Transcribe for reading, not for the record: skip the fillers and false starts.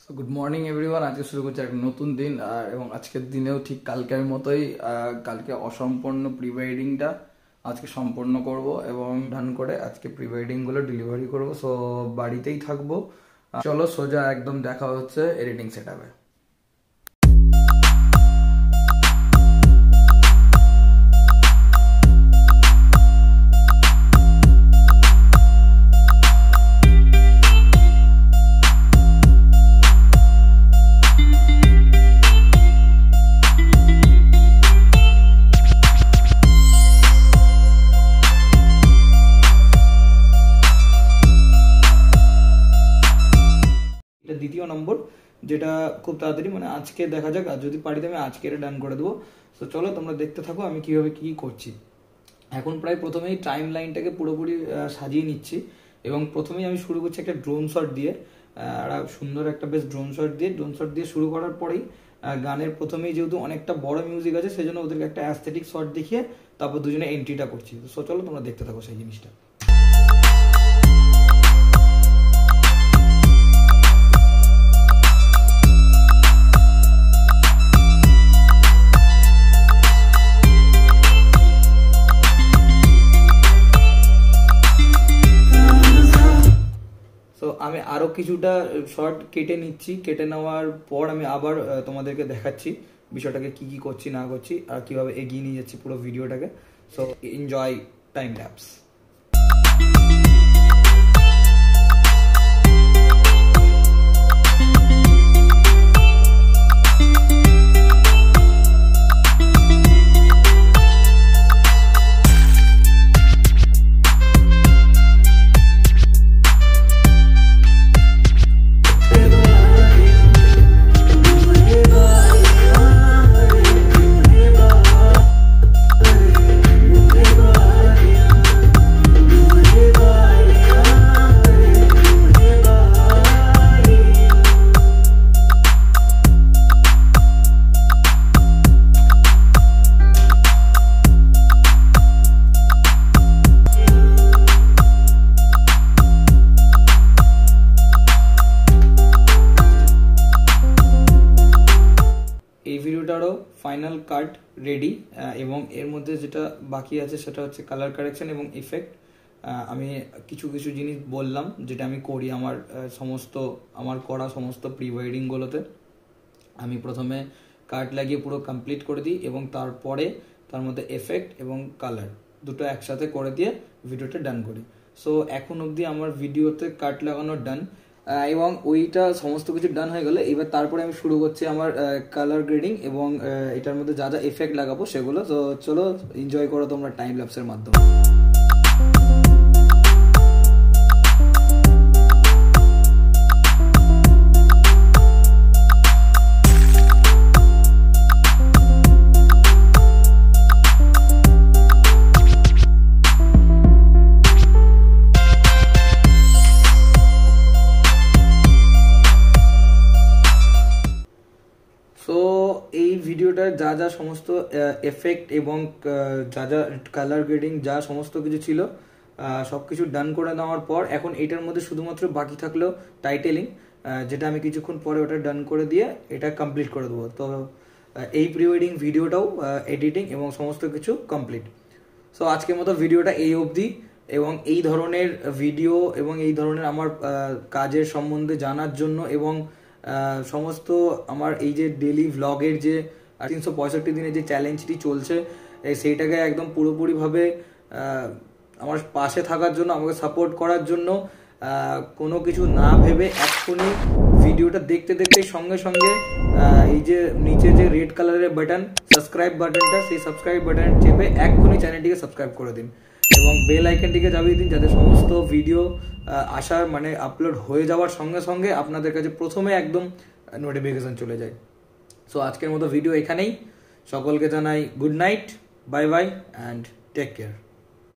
So good morning everyone. আজকে শুরু করছে একটা নতুন দিন এবং আজকের দিনেও ঠিক কালকের মতোই কালকে অসম্পূর্ণ প্রি ওয়েডিংটা আজকে সম্পূর্ণ করব এবং ডান করে আজকে প্রি ওয়েডিংগুলো ডেলিভারি করব। সো বাড়িতেই থাকবো। চলো সোজা একদম দেখা হচ্ছে এডিটিং সেটআপে। দ্বিতীয় নম্বর, যেটা খুব তাড়াতাড়ি মানে আজকে দেখা যাক, আর যদি পারি আমি আজকে এটা ডান করে দেবো। তো চলো তোমরা দেখতে থাকো আমি কিভাবে কি করছি। এখন প্রায় প্রথমেই টাইম লাইনটাকে পুরোপুরি সাজিয়ে নিচ্ছি এবং প্রথমেই আমি শুরু করছি একটা ড্রোন শট দিয়ে, সুন্দর একটা বেশ ড্রোন শট দিয়ে শুরু করার পরেই গানের প্রথমেই যেহেতু অনেকটা বড় মিউজিক আছে সেই জন্য ওদেরকে একটা অ্যাস্থেটিক শট দেখিয়ে তারপর দুজনে এন্ট্রিটা করছি। তো চলো তোমরা দেখতে থাকো সেই জিনিসটা। তো আমি আরো কিছুটা শর্ট কেটে নিচ্ছি, কেটে নেওয়ার পর আমি আবার তোমাদেরকে দেখাচ্ছি বিষয়টাকে কি কি করছি না করছি আর কিভাবে এগিয়ে নিয়ে যাচ্ছি পুরো ভিডিওটাকে। So enjoy time lapse. এই ভিডিওটারও ফাইনাল কাট রেডি এবং এর মধ্যে যেটা বাকি আছে সেটা হচ্ছে কালার কারেকশন এবং ইফেক্ট। আমি কিছু কিছু জিনিস বললাম যেটা আমি করি আমার করা সমস্ত প্রি ওয়েডিংগুলোতে। আমি প্রথমে কাট লাগিয়ে পুরো কমপ্লিট করে দিই এবং তারপরে তার মধ্যে এফেক্ট এবং কালার দুটো একসাথে করে দিয়ে ভিডিওটা ডান করি। সো এখন অবধি আমার ভিডিওতে কাট লাগানো ডান এবং ওইটা সমস্ত কিছু ডান হয়ে গেলে এবার তারপরে আমি শুরু করছি আমার কালার গ্রেডিং এবং এটার মধ্যে যা যা এফেক্ট লাগাবো সেগুলো। তো চলো এনজয় করো তোমরা টাইম ল্যাপসের মাধ্যমে। সো এই ভিডিওটার যা যা সমস্ত এফেক্ট এবং যা যা কালার গ্রেডিং যা সমস্ত কিছু ছিল সব কিছু ডান করে নেওয়ার পর এখন এটার মধ্যে শুধুমাত্র বাকি থাকলো টাইটেলিং, যেটা আমি কিছুক্ষণ পরে ওটা ডান করে দিয়ে এটা কমপ্লিট করে দেবো। তো এই প্রি ওয়েডিং ভিডিওটাও এডিটিং এবং সমস্ত কিছু কমপ্লিট। সো আজকের মতো ভিডিওটা এই অবধি এবং এই ধরনের ভিডিও এবং এই ধরনের আমার কাজের সম্বন্ধে জানার জন্য এবং সমস্ত আমার এই যে ডেলি ভ্লগের যে 365 দিনের যে চ্যালেঞ্জটি চলছে সেইটাকে একদম পুরোপুরিভাবে আমার পাশে থাকার জন্য, আমাকে সাপোর্ট করার জন্য কোনো কিছু না ভেবে এক্ষুনি ভিডিওটা দেখতে দেখতে সঙ্গে সঙ্গে এই যে নিচে যে রেড কালারের বাটন সাবস্ক্রাইব বাটনটা, সেই সাবস্ক্রাইব বাটন চেপে এক্ষুনি চ্যানেলটিকে সাবস্ক্রাইব করে দিন এবং বেল আইকনটিকে চাপিয়ে দিন যাতে সমস্ত ভিডিও আসার মানে আপলোড হয়ে যাওয়ার সঙ্গে সঙ্গে আপনাদের কাছে প্রথমে একদম নোটিফিকেশন চলে যায়। সো আজকের মতো ভিডিও এখানেই। সকলকে জানাই good night, bye bye and take care.